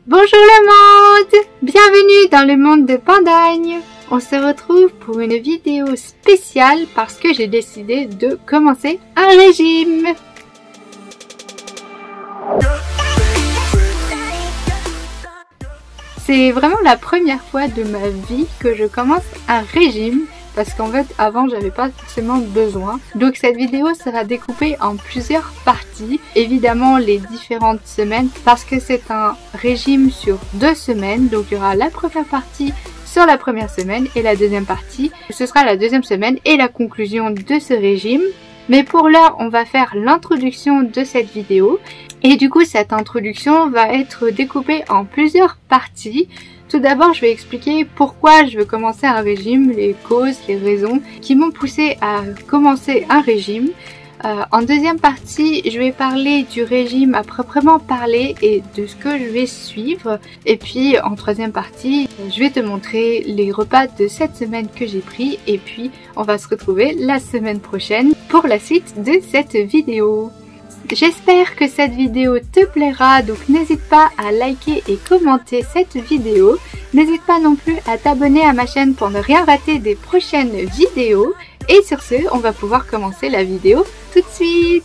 Bonjour le monde! Bienvenue dans le monde de Pandagne. On se retrouve pour une vidéo spéciale parce que j'ai décidé de commencer un régime. C'est vraiment la première fois de ma vie que je commence un régime. Parce qu'en fait, avant, j'avais pas forcément besoin. Donc cette vidéo sera découpée en plusieurs parties. Évidemment, les différentes semaines, parce que c'est un régime sur 2 semaines. Donc il y aura la première partie sur la première semaine et la deuxième partie, ce sera la deuxième semaine et la conclusion de ce régime. Mais pour l'heure, on va faire l'introduction de cette vidéo. Et du coup, cette introduction va être découpée en plusieurs parties. Tout d'abord, je vais expliquer pourquoi je veux commencer un régime, les causes, les raisons qui m'ont poussé à commencer un régime. En deuxième partie, je vais parler du régime à proprement parler et de ce que je vais suivre. Et puis en troisième partie, je vais te montrer les repas de cette semaine que j'ai pris. Et puis on va se retrouver la semaine prochaine pour la suite de cette vidéo. J'espère que cette vidéo te plaira, donc n'hésite pas à liker et commenter cette vidéo. N'hésite pas non plus à t'abonner à ma chaîne pour ne rien rater des prochaines vidéos. Et sur ce, on va pouvoir commencer la vidéo tout de suite.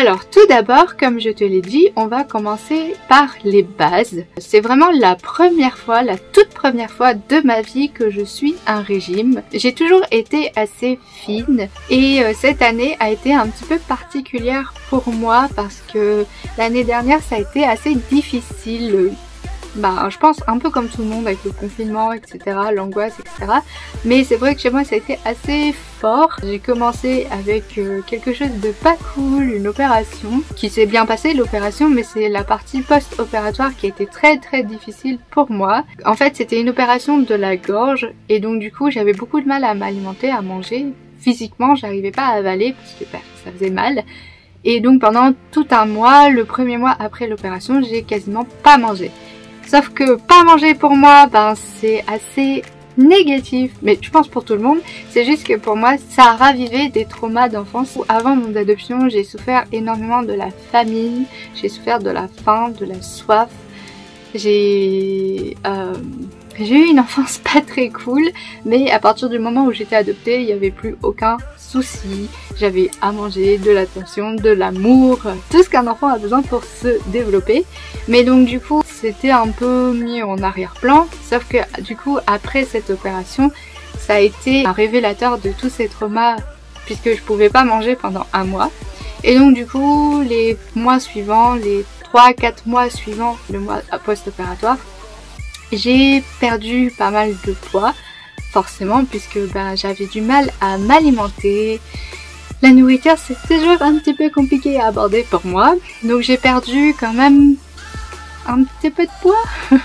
Alors tout d'abord, comme je te l'ai dit, on va commencer par les bases. C'est vraiment la première fois, la toute première fois de ma vie que je suis un régime. J'ai toujours été assez fine et cette année a été un petit peu particulière pour moi parce que l'année dernière ça a été assez difficile. Je pense un peu comme tout le monde avec le confinement, etc., l'angoisse, etc. Mais c'est vrai que chez moi ça a été assez fort. J'ai commencé avec quelque chose de pas cool, une opération qui s'est bien passée l'opération, mais c'est la partie post-opératoire qui a été très difficile pour moi. En fait c'était une opération de la gorge et donc du coup j'avais beaucoup de mal à m'alimenter, à manger. Physiquement j'arrivais pas à avaler parce que ça faisait mal. Et donc pendant tout un mois, le premier mois après l'opération, j'ai quasiment pas mangé. Sauf que pas manger pour moi, c'est assez négatif. Mais je pense pour tout le monde, c'est juste que pour moi, ça a ravivé des traumas d'enfance. Avant mon adoption, j'ai souffert énormément de la famine, j'ai souffert de la faim, de la soif. J'ai eu une enfance pas très cool, mais à partir du moment où j'étais adoptée, il n'y avait plus aucun souci. J'avais à manger, de l'attention, de l'amour, tout ce qu'un enfant a besoin pour se développer. Mais donc du coup, c'était un peu mis en arrière-plan, sauf que du coup, après cette opération, ça a été un révélateur de tous ces traumas puisque je pouvais pas manger pendant un mois. Et donc du coup, les mois suivants, les 3-4 mois suivants, le mois post-opératoire, j'ai perdu pas mal de poids, forcément, puisque j'avais du mal à m'alimenter. La nourriture, c'est toujours un petit peu compliqué à aborder pour moi. Donc j'ai perdu quand même un petit peu de poids.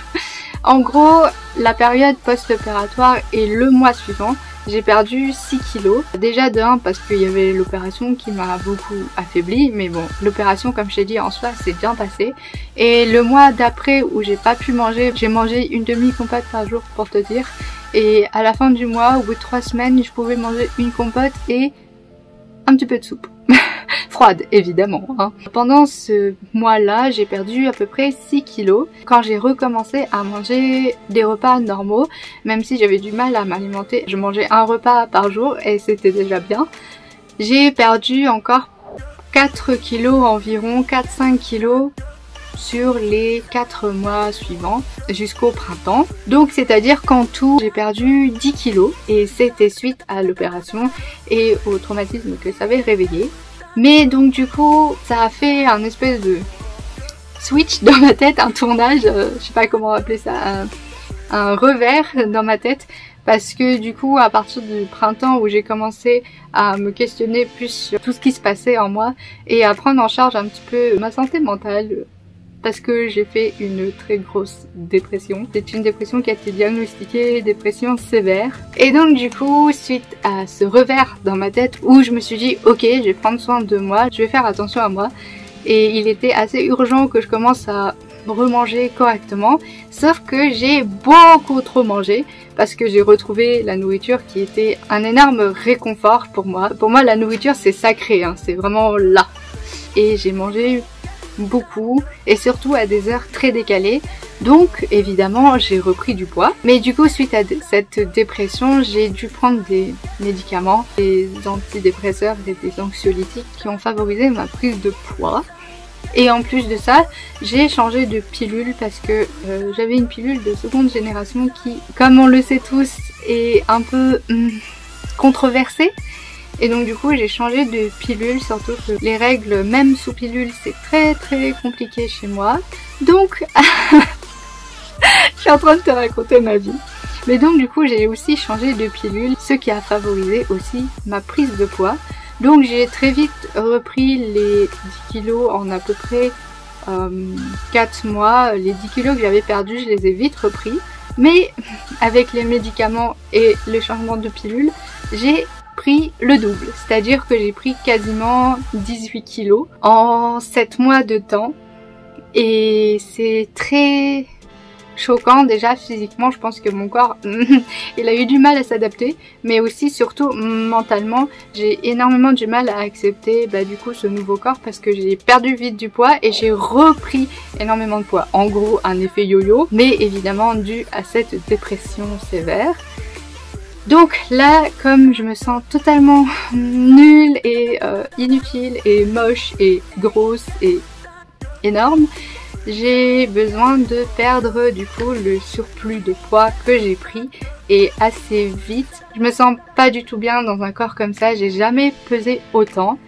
En gros, la période post-opératoire et le mois suivant, j'ai perdu 6 kilos. Déjà de 1 parce qu'il y avait l'opération qui m'a beaucoup affaiblie. Mais bon, l'opération comme je t'ai dit en soi c'est bien passé. Et le mois d'après où j'ai pas pu manger, j'ai mangé une demi-compote par jour pour te dire. Et à la fin du mois, au bout de 3 semaines, je pouvais manger une compote et un petit peu de soupe. Froide évidemment. Pendant ce mois-là, j'ai perdu à peu près 6 kilos. Quand j'ai recommencé à manger des repas normaux, même si j'avais du mal à m'alimenter, je mangeais un repas par jour et c'était déjà bien. J'ai perdu encore 4 kilos environ, 4-5 kilos sur les 4 mois suivants jusqu'au printemps. Donc c'est-à-dire qu'en tout j'ai perdu 10 kilos et c'était suite à l'opération et au traumatisme que ça avait réveillé. Mais donc du coup ça a fait un espèce de switch dans ma tête, un tournage, je sais pas comment appeler ça, un revers dans ma tête. Parce que du coup à partir du printemps où j'ai commencé à me questionner plus sur tout ce qui se passait en moi et à prendre en charge un petit peu ma santé mentale, parce que j'ai fait une très grosse dépression. C'est une dépression qui a été diagnostiquée dépression sévère. Et donc du coup, suite à ce revers dans ma tête où je me suis dit ok, je vais prendre soin de moi, je vais faire attention à moi. Et il était assez urgent que je commence à remanger correctement, sauf que j'ai beaucoup trop mangé parce que j'ai retrouvé la nourriture qui était un énorme réconfort pour moi. Pour moi, la nourriture c'est sacré, hein, c'est vraiment là. Et j'ai mangé beaucoup et surtout à des heures très décalées, donc évidemment j'ai repris du poids. Mais du coup, suite à cette dépression, j'ai dû prendre des médicaments, des antidépresseurs et des anxiolytiques qui ont favorisé ma prise de poids. Et en plus de ça, j'ai changé de pilule parce que j'avais une pilule de seconde génération qui, comme on le sait tous, est un peu controversée. Et donc du coup j'ai changé de pilule, surtout que les règles même sous pilule c'est très compliqué chez moi. Donc je suis en train de te raconter ma vie. Mais donc du coup j'ai aussi changé de pilule, ce qui a favorisé aussi ma prise de poids. Donc j'ai très vite repris les 10 kilos en à peu près 4 mois. Les 10 kilos que j'avais perdus, je les ai vite repris. Mais avec les médicaments et le changement de pilule, j'ai pris le double. C'est-à-dire que j'ai pris quasiment 18 kilos en 7 mois de temps. Et c'est très choquant déjà physiquement, je pense que mon corps il a eu du mal à s'adapter, mais aussi surtout mentalement j'ai énormément du mal à accepter du coup ce nouveau corps parce que j'ai perdu vite du poids et j'ai repris énormément de poids. En gros un effet yo-yo, mais évidemment dû à cette dépression sévère. Donc là, comme je me sens totalement nulle et inutile et moche et grosse et énorme, j'ai besoin de perdre du coup le surplus de poids que j'ai pris et assez vite. Je me sens pas du tout bien dans un corps comme ça, j'ai jamais pesé autant.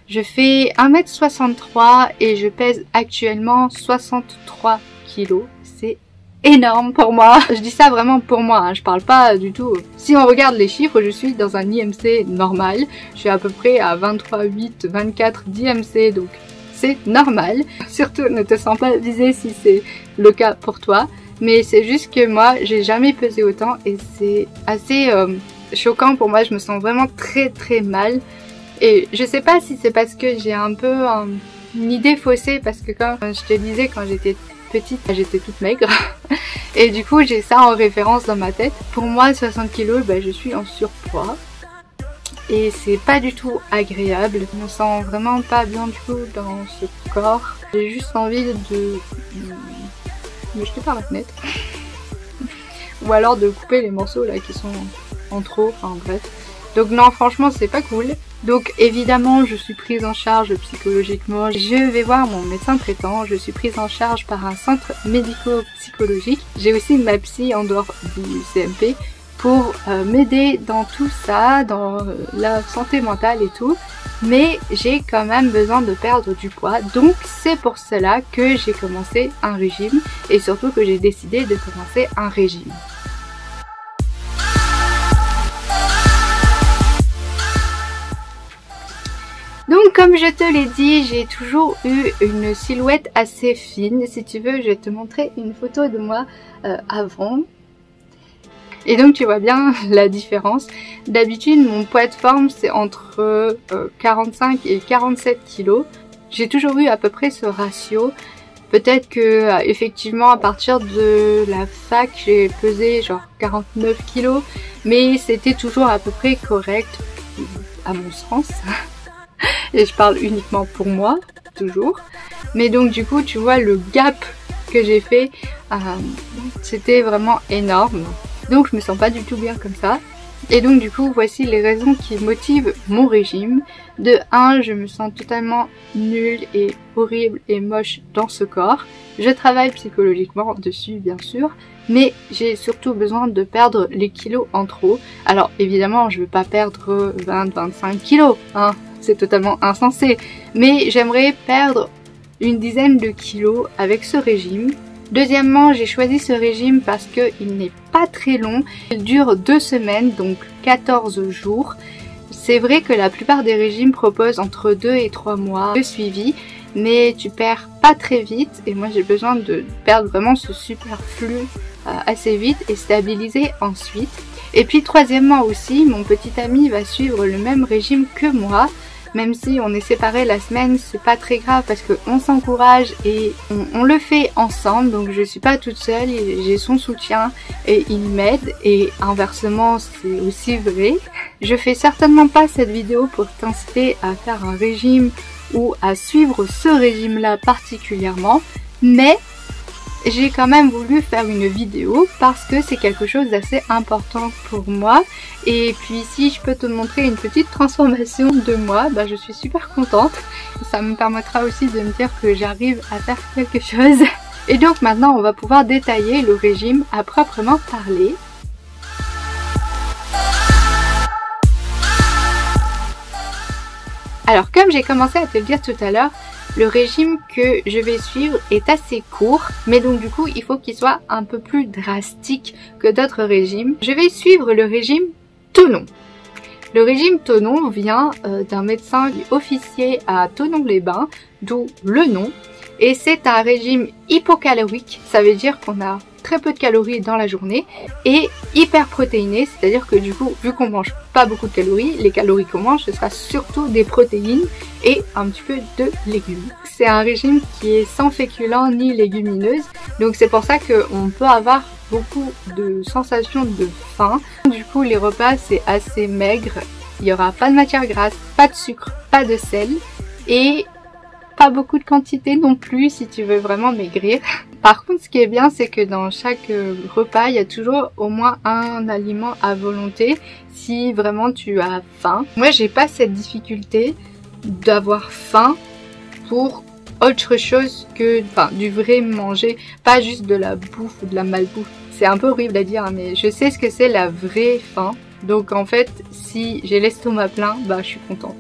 Je fais 1m63 et je pèse actuellement 63 kilos. C'est énorme pour moi. Je dis ça vraiment pour moi, hein. Je parle pas du tout. Si on regarde les chiffres, je suis dans un IMC normal. Je suis à peu près à 23,8, 24 d'IMC, donc c'est normal. Surtout ne te sens pas visé si c'est le cas pour toi. Mais c'est juste que moi, j'ai jamais pesé autant et c'est assez choquant pour moi. Je me sens vraiment très mal. Et je sais pas si c'est parce que j'ai un peu une idée faussée, parce que comme je te disais, quand j'étais petite, j'étais toute maigre. Et du coup, j'ai ça en référence dans ma tête. Pour moi, 60 kilos, je suis en surpoids. Et c'est pas du tout agréable. Je me sens vraiment pas bien du tout dans ce corps. J'ai juste envie de me jeter par la fenêtre. Ou alors de couper les morceaux là qui sont en trop, enfin bref. Donc non, franchement c'est pas cool. Donc évidemment je suis prise en charge psychologiquement. Je vais voir mon médecin traitant. Je suis prise en charge par un centre médico-psychologique. J'ai aussi ma psy en dehors du CMP pour m'aider dans tout ça, dans la santé mentale et tout. Mais j'ai quand même besoin de perdre du poids. Donc c'est pour cela que j'ai commencé un régime et surtout que j'ai décidé de commencer un régime. Donc comme je te l'ai dit, j'ai toujours eu une silhouette assez fine. Si tu veux, je vais te montrer une photo de moi avant. Et donc tu vois bien la différence. D'habitude mon poids de forme c'est entre 45 et 47 kilos. J'ai toujours eu à peu près ce ratio. Peut-être que effectivement à partir de la fac j'ai pesé genre 49 kilos. Mais c'était toujours à peu près correct à mon sens. Et je parle uniquement pour moi, toujours. Mais donc du coup tu vois le gap que j'ai fait, c'était vraiment énorme. Donc je me sens pas du tout bien comme ça. Et donc du coup voici les raisons qui motivent mon régime. De 1, je me sens totalement nulle et horrible et moche dans ce corps. Je travaille psychologiquement dessus bien sûr. Mais j'ai surtout besoin de perdre les kilos en trop. Alors évidemment je veux pas perdre 20-25 kilos, hein. C'est totalement insensé. Mais j'aimerais perdre une dizaine de kilos avec ce régime. Deuxièmement, j'ai choisi ce régime parce qu'il n'est pas très long. Il dure 2 semaines, donc 14 jours. C'est vrai que la plupart des régimes proposent entre 2 et 3 mois de suivi. mais tu perds pas très vite et moi j'ai besoin de perdre vraiment ce superflu assez vite et stabiliser ensuite. Et puis troisièmement aussi, mon petit ami va suivre le même régime que moi. Même si on est séparés la semaine, c'est pas très grave parce qu'on s'encourage et on le fait ensemble. Donc je suis pas toute seule, j'ai son soutien et il m'aide. Et inversement, c'est aussi vrai. Je fais certainement pas cette vidéo pour t'inciter à faire un régime ou à suivre ce régime-là particulièrement. Mais j'ai quand même voulu faire une vidéo parce que c'est quelque chose d'assez important pour moi. Et puis si je peux te montrer une petite transformation de moi, bah, je suis super contente. Ça me permettra aussi de me dire que j'arrive à faire quelque chose. Et donc maintenant on va pouvoir détailler le régime à proprement parler. Alors comme j'ai commencé à te le dire tout à l'heure, le régime que je vais suivre est assez court, mais donc du coup il faut qu'il soit un peu plus drastique que d'autres régimes. Je vais suivre le régime Thonon. Le régime Thonon vient d'un médecin officier à Thonon-les-Bains, d'où le nom. Et c'est un régime hypocalorique, ça veut dire qu'on a très peu de calories dans la journée et hyper protéiné, c'est-à-dire que du coup, vu qu'on mange pas beaucoup de calories, les calories qu'on mange, ce sera surtout des protéines et un petit peu de légumes. C'est un régime qui est sans féculents ni légumineuses, donc c'est pour ça qu'on peut avoir beaucoup de sensations de faim. Du coup, les repas, c'est assez maigre, il n'y aura pas de matière grasse, pas de sucre, pas de sel et pas beaucoup de quantité non plus si tu veux vraiment maigrir. Par contre, ce qui est bien, c'est que dans chaque repas, il y a toujours au moins un aliment à volonté si vraiment tu as faim. Moi, j'ai pas cette difficulté d'avoir faim pour autre chose que du vrai manger, pas juste de la bouffe ou de la malbouffe. C'est un peu horrible à dire, mais je sais ce que c'est la vraie faim. Donc en fait, si j'ai l'estomac plein, bah je suis contente.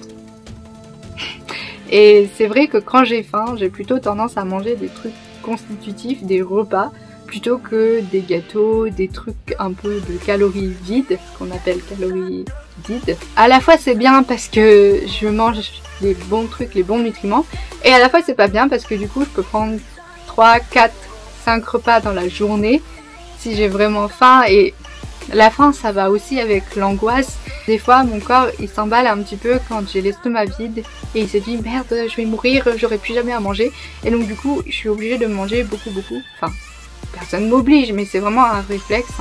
Et c'est vrai que quand j'ai faim, j'ai plutôt tendance à manger des trucs constitutifs, des repas, plutôt que des gâteaux, des trucs un peu de calories vides, qu'on appelle calories vides. À la fois c'est bien parce que je mange les bons trucs, les bons nutriments, et à la fois c'est pas bien parce que du coup je peux prendre 3, 4, 5 repas dans la journée si j'ai vraiment faim. Et la faim, ça va aussi avec l'angoisse. Des fois, mon corps, il s'emballe un petit peu quand j'ai l'estomac vide et il se dit « Merde, je vais mourir, j'aurai plus jamais à manger ». Et donc du coup, je suis obligée de manger beaucoup. Enfin, personne m'oblige, mais c'est vraiment un réflexe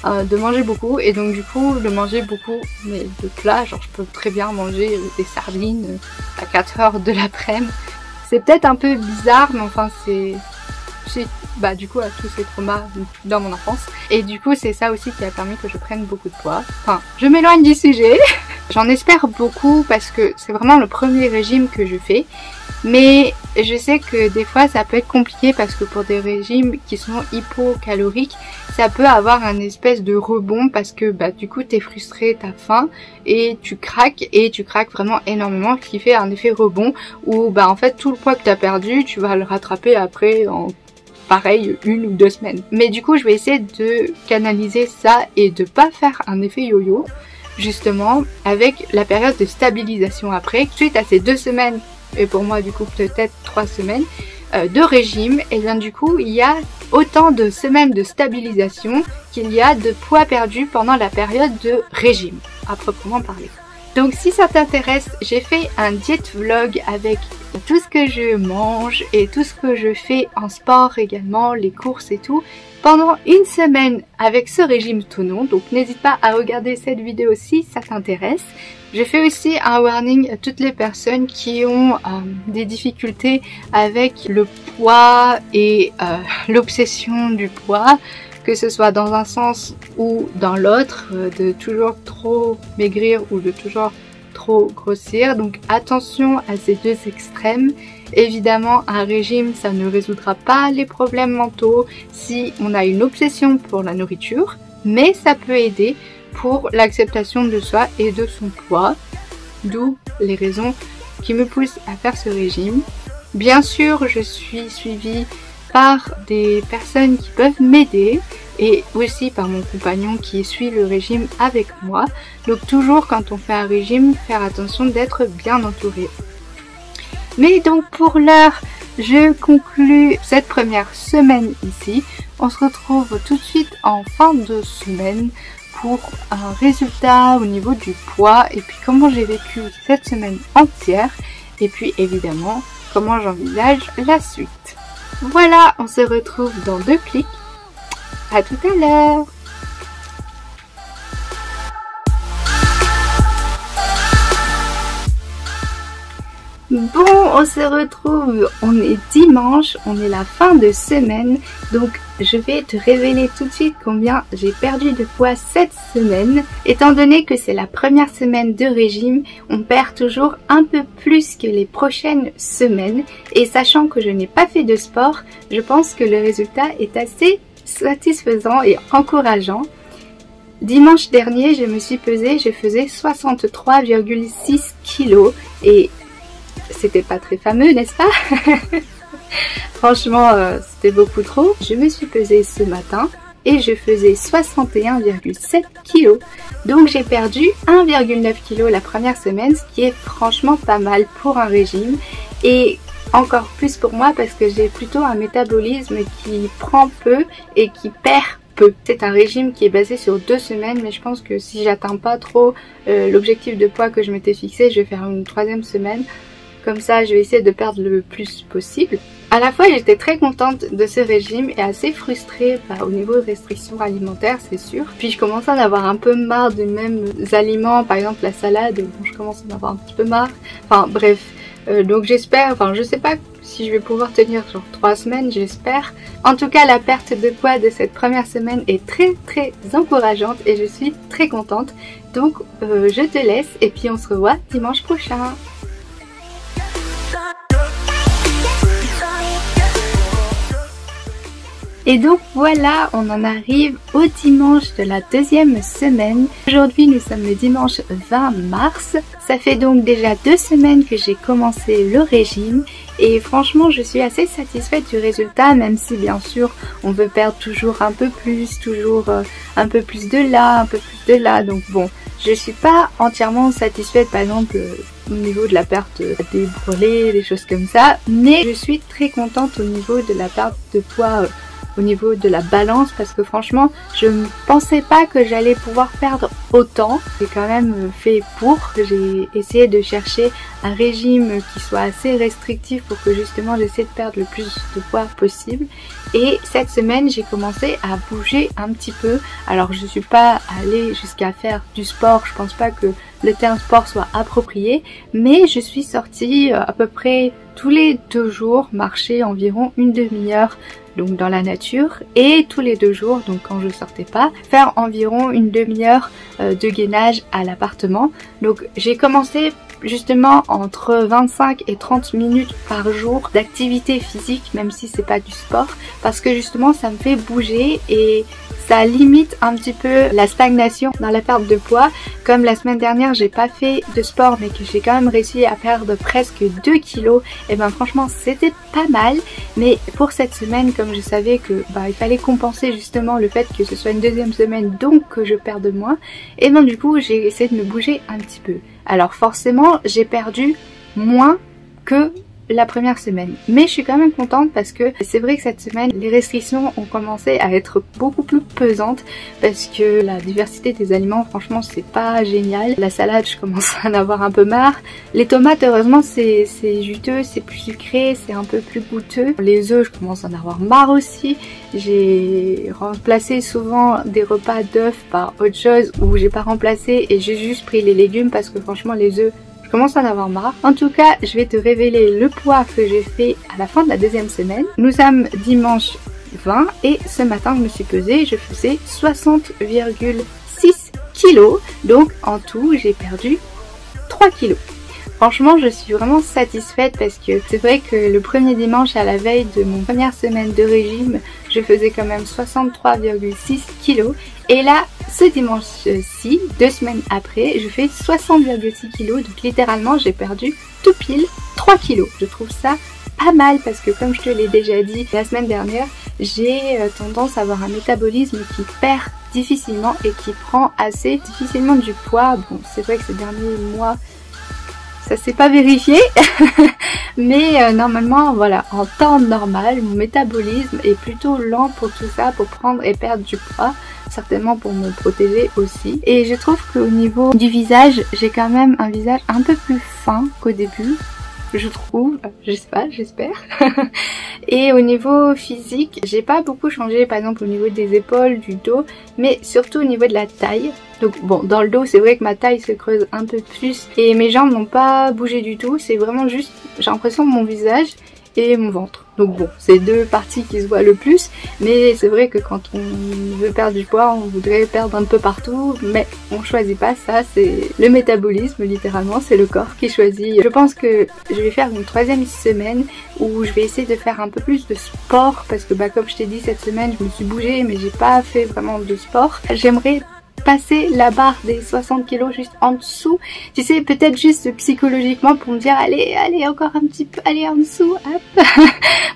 de manger beaucoup. Et donc du coup, de manger beaucoup, mais de plats, genre je peux très bien manger des sardines à 4 heures de l'après-midi. C'est peut-être un peu bizarre, mais enfin c'est... Bah du coup à tous ces traumas dans mon enfance, et du coup c'est ça aussi qui a permis que je prenne beaucoup de poids. Enfin, je m'éloigne du sujet. J'en espère beaucoup parce que c'est vraiment le premier régime que je fais, mais je sais que des fois ça peut être compliqué parce que pour des régimes qui sont hypocaloriques, ça peut avoir un espèce de rebond parce que bah du coup t'es frustré, t'as faim et tu craques vraiment énormément, ce qui fait un effet rebond où bah en fait tout le poids que t'as perdu, tu vas le rattraper après en pareil 1 ou 2 semaines. Mais du coup je vais essayer de canaliser ça et de pas faire un effet yo-yo justement avec la période de stabilisation après. Suite à ces 2 semaines, et pour moi du coup peut-être 3 semaines de régime, et bien du coup il y a autant de semaines de stabilisation qu'il y a de poids perdu pendant la période de régime à proprement parler. Donc si ça t'intéresse, j'ai fait un diète vlog avec tout ce que je mange et tout ce que je fais en sport également, les courses et tout, pendant 1 semaine avec ce régime Thonon. Donc n'hésite pas à regarder cette vidéo si ça t'intéresse. Je fais aussi un warning à toutes les personnes qui ont des difficultés avec le poids et l'obsession du poids, que ce soit dans un sens ou dans l'autre, de toujours trop maigrir ou de toujours trop grossir. Donc attention à ces 2 extrêmes. Évidemment, un régime, ça ne résoudra pas les problèmes mentaux si on a une obsession pour la nourriture, mais ça peut aider pour l'acceptation de soi et de son poids, d'où les raisons qui me poussent à faire ce régime. Bien sûr, je suis suivie par des personnes qui peuvent m'aider et aussi par mon compagnon qui suit le régime avec moi. Donc toujours quand on fait un régime, faire attention d'être bien entouré. Mais donc pour l'heure, je conclus cette première semaine ici. On se retrouve tout de suite en fin de semaine pour un résultat au niveau du poids et puis comment j'ai vécu cette semaine entière et puis évidemment comment j'envisage la suite. Voilà, on se retrouve dans 2 clics. À tout à l'heure. Bon, on se retrouve, on est dimanche, on est la fin de semaine, donc je vais te révéler tout de suite combien j'ai perdu de poids cette semaine. Étant donné que c'est la première semaine de régime, on perd toujours un peu plus que les prochaines semaines, et sachant que je n'ai pas fait de sport, je pense que le résultat est assez satisfaisant et encourageant. Dimanche dernier, je me suis pesée, je faisais 63,6 kg et c'était pas très fameux, n'est-ce pas? Franchement, c'était beaucoup trop. Je me suis pesée ce matin et je faisais 61,7 kg. Donc j'ai perdu 1,9 kg la première semaine, ce qui est franchement pas mal pour un régime. Et encore plus pour moi parce que j'ai plutôt un métabolisme qui prend peu et qui perd peu. C'est un régime qui est basé sur 2 semaines, mais je pense que si j'atteins pas trop l'objectif de poids que je m'étais fixé, je vais faire une 3e semaine. Comme ça, je vais essayer de perdre le plus possible. À la fois, j'étais très contente de ce régime et assez frustrée au niveau de restrictions alimentaires, c'est sûr. Puis je commence à en avoir un peu marre des mêmes aliments, par exemple la salade, bon, je commence à en avoir un petit peu marre. Enfin bref, donc j'espère, je sais pas si je vais pouvoir tenir genre 3 semaines, j'espère. En tout cas, la perte de poids de cette première semaine est très encourageante et je suis très contente. Donc je te laisse et puis on se revoit dimanche prochain. Et donc voilà, on en arrive au dimanche de la 2e semaine. Aujourd'hui, nous sommes le dimanche 20 mars. Ça fait donc déjà 2 semaines que j'ai commencé le régime. Et franchement, je suis assez satisfaite du résultat, même si bien sûr, on veut perdre toujours un peu plus, toujours un peu plus de là, un peu plus de là. Donc bon, je suis pas entièrement satisfaite, par exemple, au niveau de la perte des brûlés, des choses comme ça. Mais je suis très contente au niveau de la perte de poids, au niveau de la balance, parce que franchement je ne pensais pas que j'allais pouvoir perdre autant. J'ai quand même fait j'ai essayé de chercher un régime qui soit assez restrictif pour que justement j'essaie de perdre le plus de poids possible. Et cette semaine j'ai commencé à bouger un petit peu. Alors je suis pas allée jusqu'à faire du sport, je pense pas que le terme sport soit approprié, mais je suis sortie à peu près tous les 2 jours marcher environ une demi-heure donc dans la nature, et tous les 2 jours, donc quand je sortais pas, faire environ une demi-heure de gainage à l'appartement. Donc j'ai commencé justement entre 25 et 30 minutes par jour d'activité physique, même si c'est pas du sport, parce que justement ça me fait bouger et ça limite un petit peu la stagnation dans la perte de poids. Comme la semaine dernière j'ai pas fait de sport mais que j'ai quand même réussi à perdre presque 2 kilos, et ben franchement c'était pas mal. Mais pour cette semaine, comme je savais que il fallait compenser justement le fait que ce soit une 2e semaine, donc que je perde moins, et ben du coup j'ai essayé de me bouger un petit peu. Alors forcément j'ai perdu moins que la première semaine, mais je suis quand même contente parce que c'est vrai que cette semaine les restrictions ont commencé à être beaucoup plus pesantes, parce que la diversité des aliments franchement c'est pas génial. La salade je commence à en avoir un peu marre, les tomates heureusement c'est juteux, c'est plus sucré, c'est un peu plus goûteux. Les œufs je commence à en avoir marre aussi. J'ai remplacé souvent des repas d'œufs par autre chose, ou j'ai pas remplacé et j'ai juste pris les légumes parce que franchement les œufs je commence à en avoir marre. En tout cas, je vais te révéler le poids que j'ai fait à la fin de la 2e semaine. Nous sommes dimanche 20 et ce matin je me suis pesée, je faisais 60,6 kg. Donc en tout j'ai perdu 3 kg. Franchement, je suis vraiment satisfaite parce que c'est vrai que le premier dimanche à la veille de mon première semaine de régime, je faisais quand même 63,6 kg. Et là, ce dimanche-ci, 2 semaines après, je fais 60,6 kg. Donc littéralement, j'ai perdu tout pile 3 kg. Je trouve ça pas mal parce que comme je te l'ai déjà dit la semaine dernière, j'ai tendance à avoir un métabolisme qui perd difficilement et qui prend assez difficilement du poids. Bon, c'est vrai que ces derniers mois, ça s'est pas vérifié. Mais normalement, voilà, en temps normal, mon métabolisme est plutôt lent pour tout ça, pour prendre et perdre du poids. Certainement pour me protéger aussi. Et je trouve qu'au niveau du visage, j'ai quand même un visage un peu plus fin qu'au début. Je trouve, je sais pas, j'espère. Et au niveau physique, j'ai pas beaucoup changé, par exemple au niveau des épaules, du dos, mais surtout au niveau de la taille. Donc bon, dans le dos, c'est vrai que ma taille se creuse un peu plus et mes jambes n'ont pas bougé du tout. C'est vraiment juste, j'ai l'impression, mon visage et mon ventre. Donc bon, c'est deux parties qui se voient le plus, mais c'est vrai que quand on veut perdre du poids, on voudrait perdre un peu partout, mais on choisit pas ça, c'est le métabolisme littéralement, c'est le corps qui choisit. Je pense que je vais faire une 3e semaine où je vais essayer de faire un peu plus de sport, parce que bah comme je t'ai dit, cette semaine je me suis bougée mais j'ai pas fait vraiment de sport. J'aimerais passer la barre des 60 kilos juste en dessous, tu sais, peut-être juste psychologiquement pour me dire allez encore un petit peu, allez en dessous, hop,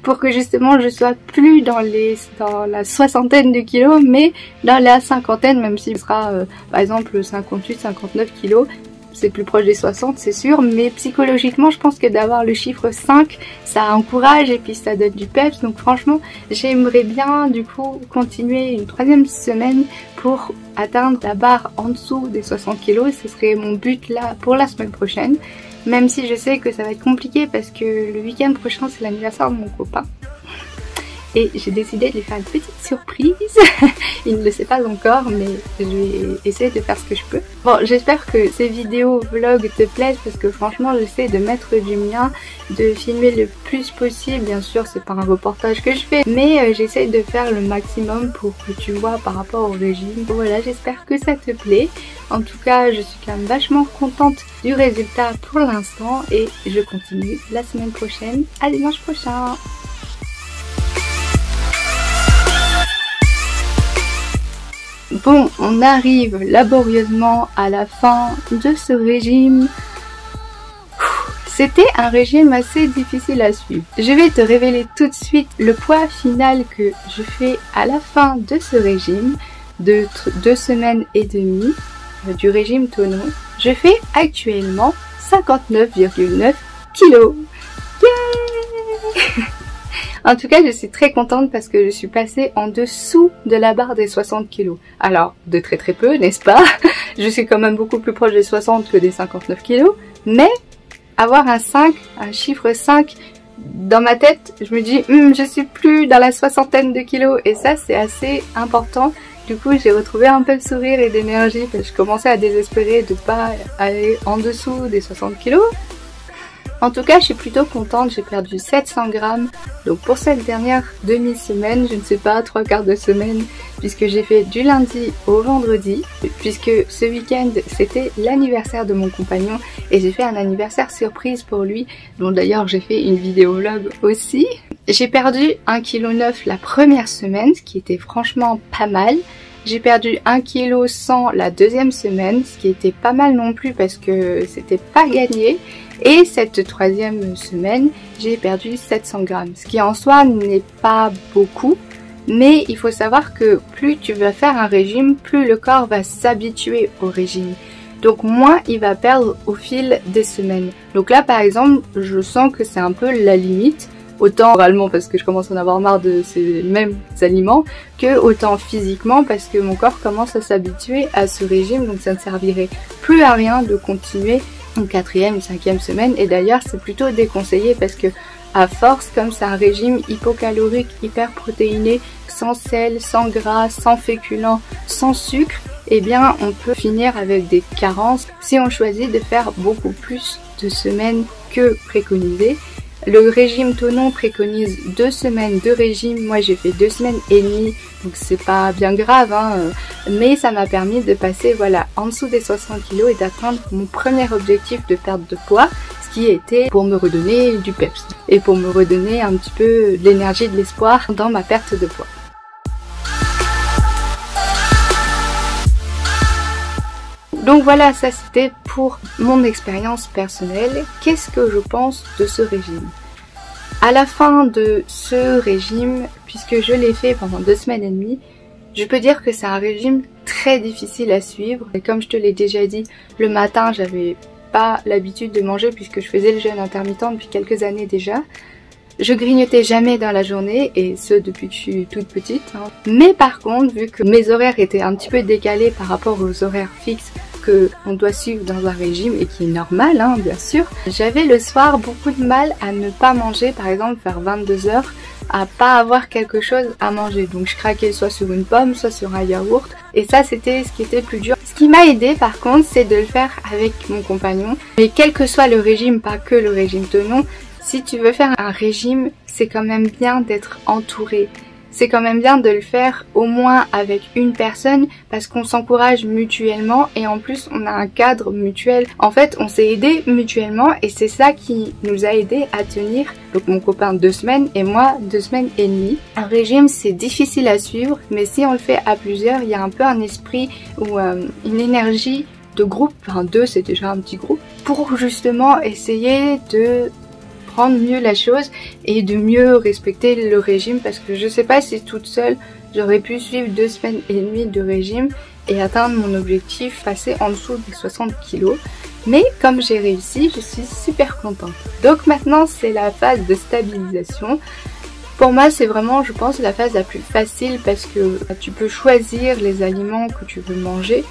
pour que justement je sois plus dans la soixantaine de kilos, mais dans la cinquantaine, même si ce sera par exemple 58-59 kilos. C'est plus proche des 60, c'est sûr, mais psychologiquement je pense que d'avoir le chiffre 5 ça encourage et puis ça donne du peps. Donc franchement j'aimerais bien du coup continuer une 3e semaine pour atteindre la barre en dessous des 60 kilos. Ce serait mon but là pour la semaine prochaine, même si je sais que ça va être compliqué parce que le week-end prochain c'est l'anniversaire de mon copain. Et j'ai décidé de lui faire une petite surprise. Il ne le sait pas encore, mais je vais essayer de faire ce que je peux. Bon, j'espère que ces vidéos vlogs te plaisent parce que franchement j'essaie de mettre du mien, de filmer le plus possible. Bien sûr c'est pas un reportage que je fais, mais j'essaie de faire le maximum pour que tu vois par rapport au régime. Voilà, j'espère que ça te plaît. En tout cas je suis quand même vachement contente du résultat pour l'instant et je continue la semaine prochaine. À dimanche prochain. Bon, on arrive laborieusement à la fin de ce régime. C'était un régime assez difficile à suivre. Je vais te révéler tout de suite le poids final que je fais à la fin de ce régime de 2 semaines et demie du régime Tonon. Je fais actuellement 59,9 kilos. Yeah. En tout cas, je suis très contente parce que je suis passée en dessous de la barre des 60 kilos. Alors, de très peu, n'est-ce pas? Je suis quand même beaucoup plus proche des 60 que des 59 kilos. Mais, avoir un chiffre 5 dans ma tête, je me dis, je suis plus dans la soixantaine de kilos. Et ça, c'est assez important. Du coup, j'ai retrouvé un peu de sourire et d'énergie parce que je commençais à désespérer de pas aller en dessous des 60 kilos. En tout cas, je suis plutôt contente, j'ai perdu 700 grammes. Donc pour cette dernière demi-semaine, je ne sais pas, 3/4 de semaine, puisque j'ai fait du lundi au vendredi, puisque ce week-end, c'était l'anniversaire de mon compagnon et j'ai fait un anniversaire surprise pour lui, dont d'ailleurs j'ai fait une vidéo vlog aussi. J'ai perdu 1,9 kg la première semaine, ce qui était franchement pas mal. J'ai perdu 1,1 kg la 2e semaine, ce qui était pas mal non plus parce que c'était pas gagné. Et cette 3e semaine, j'ai perdu 700 grammes, ce qui en soi n'est pas beaucoup. Mais il faut savoir que plus tu vas faire un régime, plus le corps va s'habituer au régime. Donc moins il va perdre au fil des semaines. Donc là par exemple, je sens que c'est un peu la limite. Autant moralement parce que je commence à en avoir marre de ces mêmes aliments, que autant physiquement parce que mon corps commence à s'habituer à ce régime, donc ça ne servirait plus à rien de continuer une 4e, une 5e semaine. Et d'ailleurs c'est plutôt déconseillé parce que à force, comme c'est un régime hypocalorique, hyper protéiné, sans sel, sans gras, sans féculents, sans sucre, eh bien on peut finir avec des carences si on choisit de faire beaucoup plus de semaines que préconisé. Le régime Tonon préconise 2 semaines de régime. Moi j'ai fait 2 semaines et demie, donc c'est pas bien grave, hein, mais ça m'a permis de passer voilà en dessous des 60 kg et d'atteindre mon premier objectif de perte de poids, ce qui était pour me redonner du peps et pour me redonner un petit peu de l'énergie, de l'espoir dans ma perte de poids. Donc voilà, ça c'était pour mon expérience personnelle. Qu'est-ce que je pense de ce régime? À la fin de ce régime, puisque je l'ai fait pendant 2 semaines et demie, je peux dire que c'est un régime très difficile à suivre. Et comme je te l'ai déjà dit, le matin j'avais pas l'habitude de manger puisque je faisais le jeûne intermittent depuis quelques années déjà. Je grignotais jamais dans la journée et ce depuis que je suis toute petite. Mais par contre, vu que mes horaires étaient un petit peu décalés par rapport aux horaires fixes que on doit suivre dans un régime et qui est normal bien sûr, j'avais le soir beaucoup de mal à ne pas manger, par exemple vers 22 h, à pas avoir quelque chose à manger. Donc je craquais soit sur une pomme, soit sur un yaourt et ça c'était ce qui était plus dur. Ce qui m'a aidé par contre, c'est de le faire avec mon compagnon. Mais quel que soit le régime, pas que le régime Tenon, si tu veux faire un régime, c'est quand même bien d'être entouré. C'est quand même bien de le faire au moins avec une personne parce qu'on s'encourage mutuellement et en plus on a un cadre mutuel. En fait, on s'est aidé mutuellement et c'est ça qui nous a aidé à tenir. Donc mon copain 2 semaines et moi 2 semaines et demie. Un régime, c'est difficile à suivre, mais si on le fait à plusieurs, il y a un peu un esprit ou une énergie de groupe. Enfin 2, c'est déjà un petit groupe. Pour justement essayer de prendre mieux la chose et de mieux respecter le régime parce que je sais pas si toute seule j'aurais pu suivre 2 semaines et demie de régime et atteindre mon objectif, passer en dessous des 60 kilos. Mais comme j'ai réussi, je suis super contente. Donc maintenant c'est la phase de stabilisation. Pour moi c'est vraiment, je pense, la phase la plus facile parce que tu peux choisir les aliments que tu veux manger.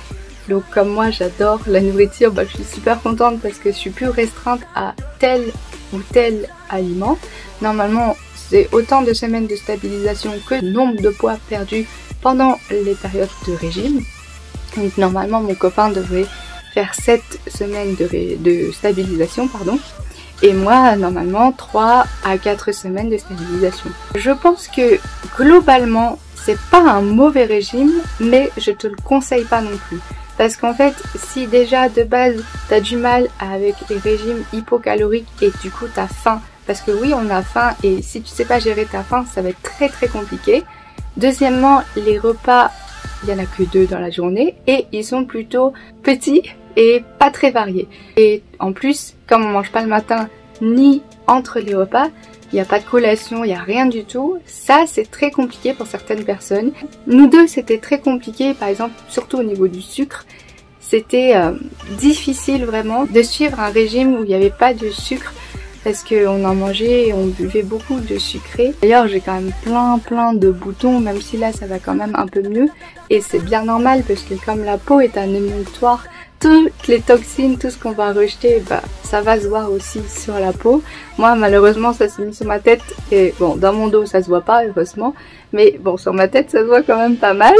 Donc comme moi j'adore la nourriture, je suis super contente parce que je suis plus restreinte à tel ou tel aliment. Normalement c'est autant de semaines de stabilisation que le nombre de poids perdu pendant les périodes de régime. Donc normalement mon copain devrait faire 7 semaines de stabilisation et moi normalement 3 à 4 semaines de stabilisation. Je pense que globalement c'est pas un mauvais régime, mais je te le conseille pas non plus. Parce qu'en fait, si déjà de base t'as du mal avec les régimes hypocaloriques et du coup t'as faim, parce que oui on a faim et si tu sais pas gérer ta faim ça va être très très compliqué. Deuxièmement, les repas, il y en a que 2 dans la journée et ils sont plutôt petits et pas très variés. Et en plus, comme on mange pas le matin ni entre les repas, il n'y a pas de collation, il n'y a rien du tout. Ça, c'est très compliqué pour certaines personnes. Nous deux, c'était très compliqué, par exemple, surtout au niveau du sucre. C'était difficile vraiment de suivre un régime où il n'y avait pas de sucre parce qu'on en mangeait et on buvait beaucoup de sucré. D'ailleurs, j'ai quand même plein de boutons, même si là, ça va quand même un peu mieux. Et c'est bien normal parce que comme la peau est un émultoire, toutes les toxines, tout ce qu'on va rejeter, ça va se voir aussi sur la peau. Moi, malheureusement, ça s'est mis sur ma tête. Et bon, dans mon dos, ça se voit pas, heureusement. Mais bon, sur ma tête, ça se voit quand même pas mal.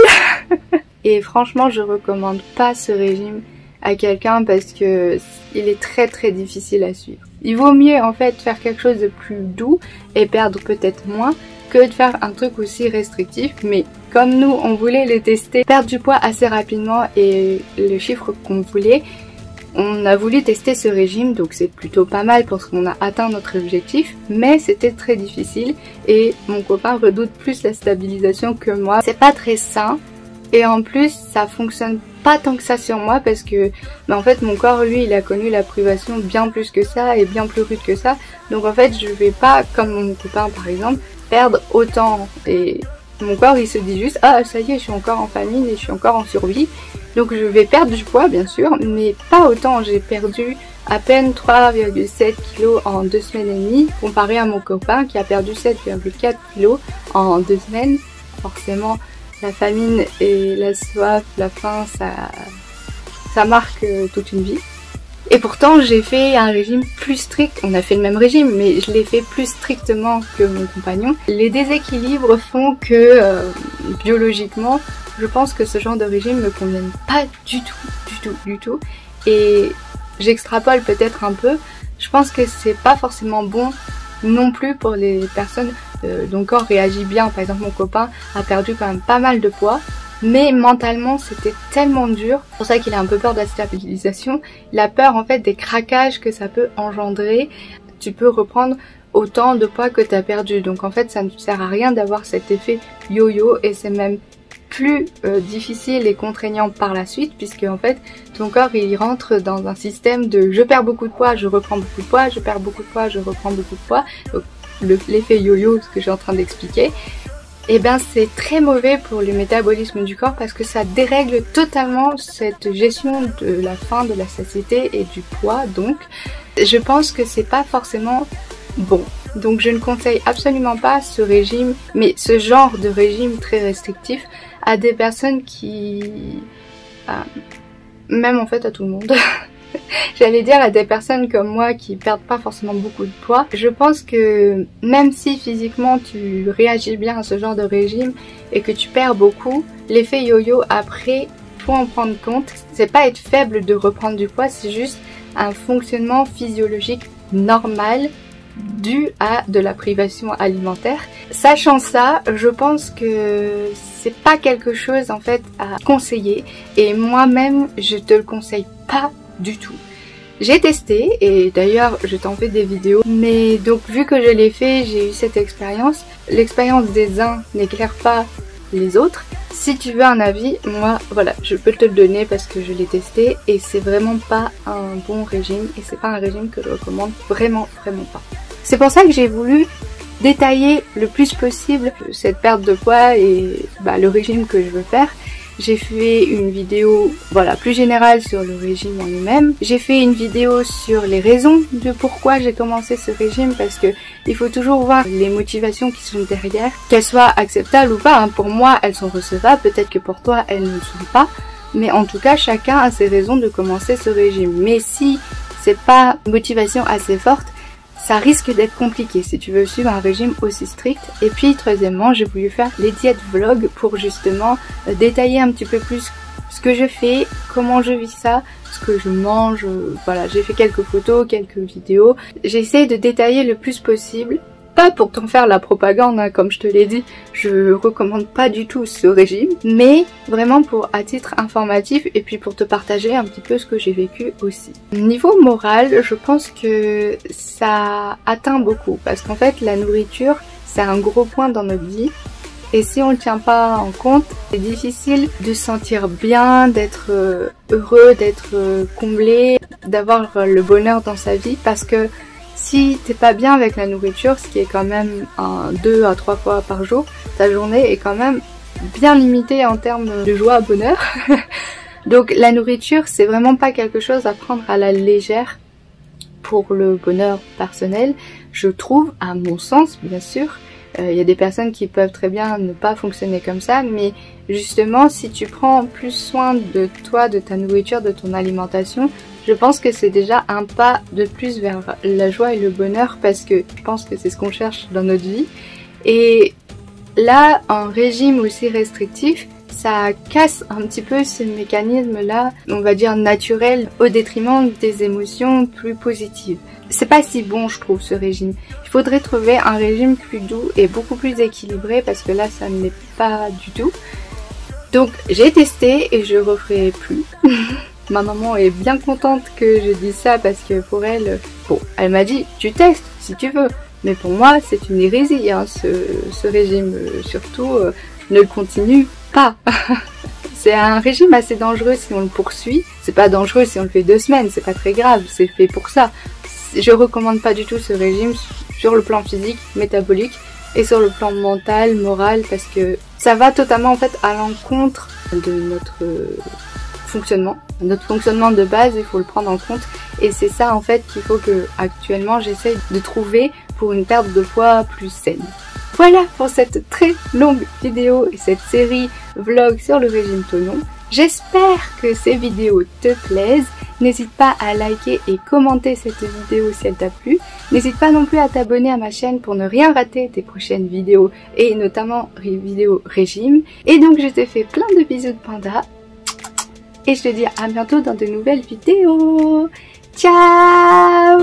Et franchement, je recommande pas ce régime à quelqu'un parce que il est très très difficile à suivre. Il vaut mieux en fait faire quelque chose de plus doux et perdre peut-être moins que de faire un truc aussi restrictif. Mais comme nous on voulait les tester, perdre du poids assez rapidement et le chiffre qu'on voulait, on a voulu tester ce régime, donc c'est plutôt pas mal parce qu'on a atteint notre objectif, mais c'était très difficile et mon copain redoute plus la stabilisation que moi. C'est pas très sain et en plus ça fonctionne pas tant que ça sur moi parce que en fait mon corps lui il a connu la privation bien plus que ça et bien plus rude que ça, donc en fait je vais pas comme mon copain par exemple perdre autant et mon corps il se dit juste ah ça y est je suis encore en famine et je suis encore en survie, donc je vais perdre du poids bien sûr mais pas autant. J'ai perdu à peine 3,7 kg en 2 semaines et demie comparé à mon copain qui a perdu 7,4 kg en 2 semaines. Forcément la famine et la soif, la faim, ça marque toute une vie. Et pourtant j'ai fait un régime plus strict, on a fait le même régime mais je l'ai fait plus strictement que mon compagnon. Les déséquilibres font que biologiquement je pense que ce genre de régime me convient pas du tout et j'extrapole peut-être un peu. Je pense que c'est pas forcément bon non plus pour les personnes dont le corps réagit bien. Par exemple mon copain a perdu quand même pas mal de poids mais mentalement c'était tellement dur, c'est pour ça qu'il a un peu peur de la stabilisation. Il a peur en fait des craquages que ça peut engendrer. Tu peux reprendre autant de poids que tu as perdu, donc en fait ça ne sert à rien d'avoir cet effet yo-yo et c'est même plus difficile et contraignant par la suite puisque en fait ton corps il rentre dans un système de je perds beaucoup de poids, je reprends beaucoup de poids, je perds beaucoup de poids, je reprends beaucoup de poids, donc l'effet yo-yo, ce que j'ai en train d'expliquer. eh ben c'est très mauvais pour le métabolisme du corps parce que ça dérègle totalement cette gestion de la faim, de la satiété et du poids. Donc je pense que c'est pas forcément bon. Donc je ne conseille absolument pas ce régime, mais ce genre de régime très restrictif à des personnes qui... même en fait à tout le monde. J'allais dire à des personnes comme moi qui perdent pas forcément beaucoup de poids. Je pense que même si physiquement tu réagis bien à ce genre de régime et que tu perds beaucoup, l'effet yo-yo après, faut en prendre compte. C'est pas être faible de reprendre du poids, c'est juste un fonctionnement physiologique normal dû à de la privation alimentaire. Sachant ça, je pense que c'est pas quelque chose en fait à conseiller et moi-même je te le conseille pas du tout. J'ai testé et d'ailleurs je t'en fais des vidéos, mais donc vu que je l'ai fait, j'ai eu cette expérience. L'expérience des uns n'éclaire pas les autres. Si tu veux un avis, moi voilà, je peux te le donner parce que je l'ai testé et c'est vraiment pas un bon régime et c'est pas un régime que je recommande, vraiment pas. C'est pour ça que j'ai voulu détailler le plus possible cette perte de poids et le régime que je veux faire. J'ai fait une vidéo plus générale sur le régime en lui-même. J'ai fait une vidéo sur les raisons de pourquoi j'ai commencé ce régime parce que il faut toujours voir les motivations qui sont derrière, qu'elles soient acceptables ou pas. Pour moi, elles sont recevables, peut-être que pour toi, elles ne le sont pas. Mais en tout cas, chacun a ses raisons de commencer ce régime. Mais si c'est pas une motivation assez forte, ça risque d'être compliqué si tu veux suivre un régime aussi strict. Et puis troisièmement, j'ai voulu faire les diètes vlogs pour justement détailler un petit peu plus ce que je fais, comment je vis ça, ce que je mange. Voilà, j'ai fait quelques photos, quelques vidéos. J'essaie de détailler le plus possible. Pas pour t'en faire la propagande, hein, comme je te l'ai dit, je recommande pas du tout ce régime, mais vraiment à titre informatif et puis pour te partager un petit peu ce que j'ai vécu aussi. Niveau moral, je pense que ça atteint beaucoup parce qu'en fait la nourriture c'est un gros point dans notre vie et si on le tient pas en compte, c'est difficile de se sentir bien, d'être heureux, d'être comblé, d'avoir le bonheur dans sa vie parce que si t'es pas bien avec la nourriture, ce qui est quand même 2 à 3 fois par jour, ta journée est quand même bien limitée en termes de joie, bonheur. Donc la nourriture, c'est vraiment pas quelque chose à prendre à la légère pour le bonheur personnel, je trouve, à mon sens bien sûr. Il y a des personnes qui peuvent très bien ne pas fonctionner comme ça, mais justement si tu prends plus soin de toi, de ta nourriture, de ton alimentation, je pense que c'est déjà un pas de plus vers la joie et le bonheur parce que je pense que c'est ce qu'on cherche dans notre vie. Et là, un régime aussi restrictif, ça casse un petit peu ce mécanisme-là, on va dire naturel, au détriment des émotions plus positives. C'est pas si bon, je trouve, ce régime. Il faudrait trouver un régime plus doux et beaucoup plus équilibré parce que là, ça ne l'est pas du tout. Donc, j'ai testé et je referai plus. Ma maman est bien contente que je dise ça parce que pour elle, bon, elle m'a dit tu testes si tu veux, mais pour moi c'est une hérésie hein, ce régime, surtout ne le continue pas. C'est un régime assez dangereux si on le poursuit, c'est pas dangereux si on le fait 2 semaines, c'est pas très grave, c'est fait pour ça. Je recommande pas du tout ce régime sur le plan physique, métabolique et sur le plan mental, moral parce que ça va totalement en fait à l'encontre de notre fonctionnement de base, il faut le prendre en compte et c'est ça en fait qu'il faut que actuellement j'essaye de trouver pour une perte de poids plus saine. Voilà pour cette très longue vidéo et cette série vlog sur le régime Tonon. J'espère que ces vidéos te plaisent. N'hésite pas à liker et commenter cette vidéo si elle t'a plu. N'hésite pas non plus à t'abonner à ma chaîne pour ne rien rater des prochaines vidéos et notamment vidéos régime. Et donc je te fais plein de bisous de panda. Et je te dis à bientôt dans de nouvelles vidéos. Ciao!